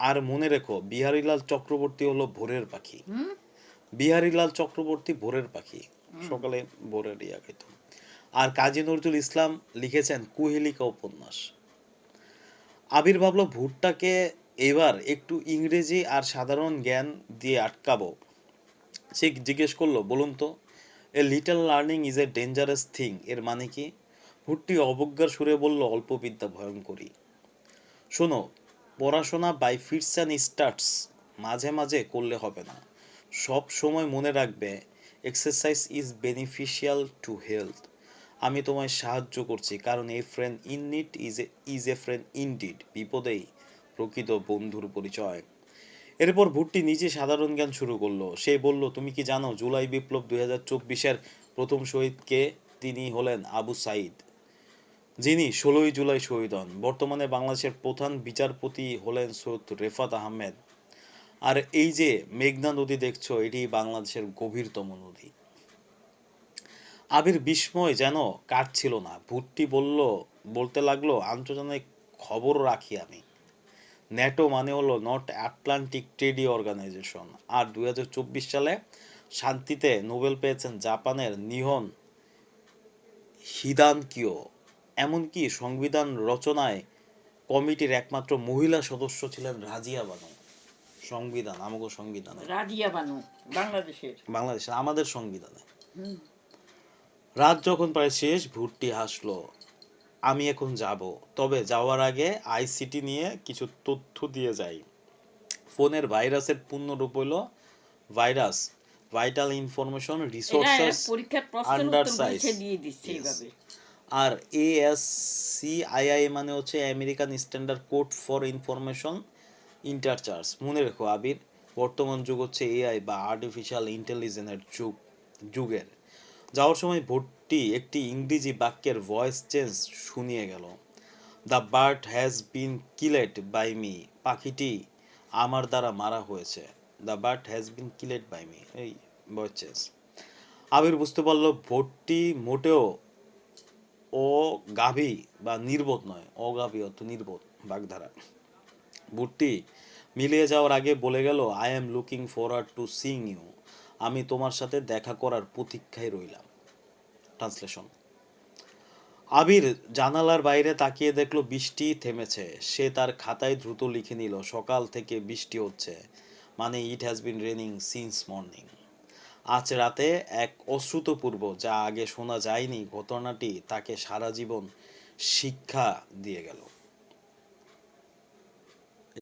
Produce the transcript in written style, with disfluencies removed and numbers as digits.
আর মনে রেখো, বিহারীলাল চক্রবর্তী হলো ভোরের পাখি। বিহারীলাল চক্রবর্তী ভোরের পাখি, সকালে ভোরের ইয়া খেত। আর কাজী নজরুল ইসলাম লিখেছেন কুহেলিকা উপন্যাস। আবির ভাবলো ভুট্টাকে এবার একটু ইংরেজি আর সাধারণ জ্ঞান দিয়ে আটকাবো। সে জিজ্ঞেস করলো, বলুন তো, a little learning is a dangerous thing এর মানে কি? ভুট্টি অবজ্ঞার সুরে বলল, অল্প বিদ্যা ভয়ঙ্করী। শোনো, পড়াশোনা বাই ফিটস অ্যান্ড স্টার্টস মাঝে মাঝে করলে হবে না, সব সময় মনে রাখবে exercise is beneficial to health. আমি তোমায় সাহায্য করছি কারণ a friend in need is a friend indeed. বিপদেই প্রকৃত বন্ধুর পরিচয়। এরপর ভুট্টি নিজে সাধারণ জ্ঞান শুরু করলো। সে বলল, তুমি কি জানো জুলাই বিপ্লব 2024-এর প্রথম শহীদ কে? তিনি হলেন আবু সাইদ, যিনি 16ই জুলাই শহীদ হন। বর্তমানে বাংলাদেশের প্রধান বিচারপতি হলেন সৈয়দ রেফাত আহমেদ। আর এই যে মেঘনা নদী দেখছো, এটি বাংলাদেশের গভীরতম নদী। আবির বিস্ময় যেন কাটছিল না। ভুট্টি বলতে লাগলো, আন্তর্জাতিক খবর রাখি আমি। ন্যাটো মানে হলো নর্থ আটলান্টিক ট্রেডি অর্গানাইজেশন। আর 2024 সালে শান্তিতে নোবেল পেয়েছেন জাপানের নিহন হিদানকিও। এমনকি সংবিধান রচনায় কমিটির একমাত্র মহিলা সদস্য ছিলেন রাজিয়া বানু। সংবিধান, আমাগো সংবিধানে, রাজিয়া বানু বাংলাদেশের আমাদের সংবিধানে। রাত যখন প্রায় শেষ, ভুট্টি হাসলো। আমি এখন যাব, তবে যাওয়ার আগে আইসিটি নিয়ে কিছু তথ্য দিয়ে যাই। ফোনের ভাইরাসের পূর্ণ রূপ হইল ভাইরাস, ভাইটাল ইনফরমেশন রিসোর্সেস পরীক্ষার প্রশ্নের আন্ডার উত্তর সাইজ। সে দিয়ে দিচ্ছে এইভাবে। আর এএসসিআইআই মানে হচ্ছে American standard code for information interchange. মনে রেখো আবির, বর্তমান যুগ হচ্ছে এআই বা আর্টিফিশিয়াল ইন্টেলিজেন্সের যুগের। যাওয়ার সময় ভর্তি একটি ইংরেজি বাক্যের ভয়েস চেঞ্জ শুনিয়ে গেল। The bird has been killed by me. পাখিটি আমার দ্বারা মারা হয়েছে। The bird has been killed by me, এই ভয়েস চেঞ্জ। আবির বুঝতে পারলো ভর্তি মোটেও অগাভী বা নির্বোধ নয়। অগাভী অর্থ নির্বোধ, বাগধারা। ভর্তি মিলিয়ে যাওয়ার আগে বলে গেল, I am looking forward to seeing you. আমি তোমার সাথে দেখা করার প্রতীক্ষায় রইলাম। ট্রান্সলেশন। আবির জানালার বাইরে তাকিয়ে দেখলো বৃষ্টি থেমেছে। সে তার খাতায় দ্রুত লিখে নিল, সকাল থেকে বৃষ্টি হচ্ছে, মানে it has been raining since morning. আজ রাতে এক অশ্রুতপূর্ব, যা আগে শোনা যায়নি ঘটনাটি তাকে সারা জীবন শিক্ষা দিয়ে গেল।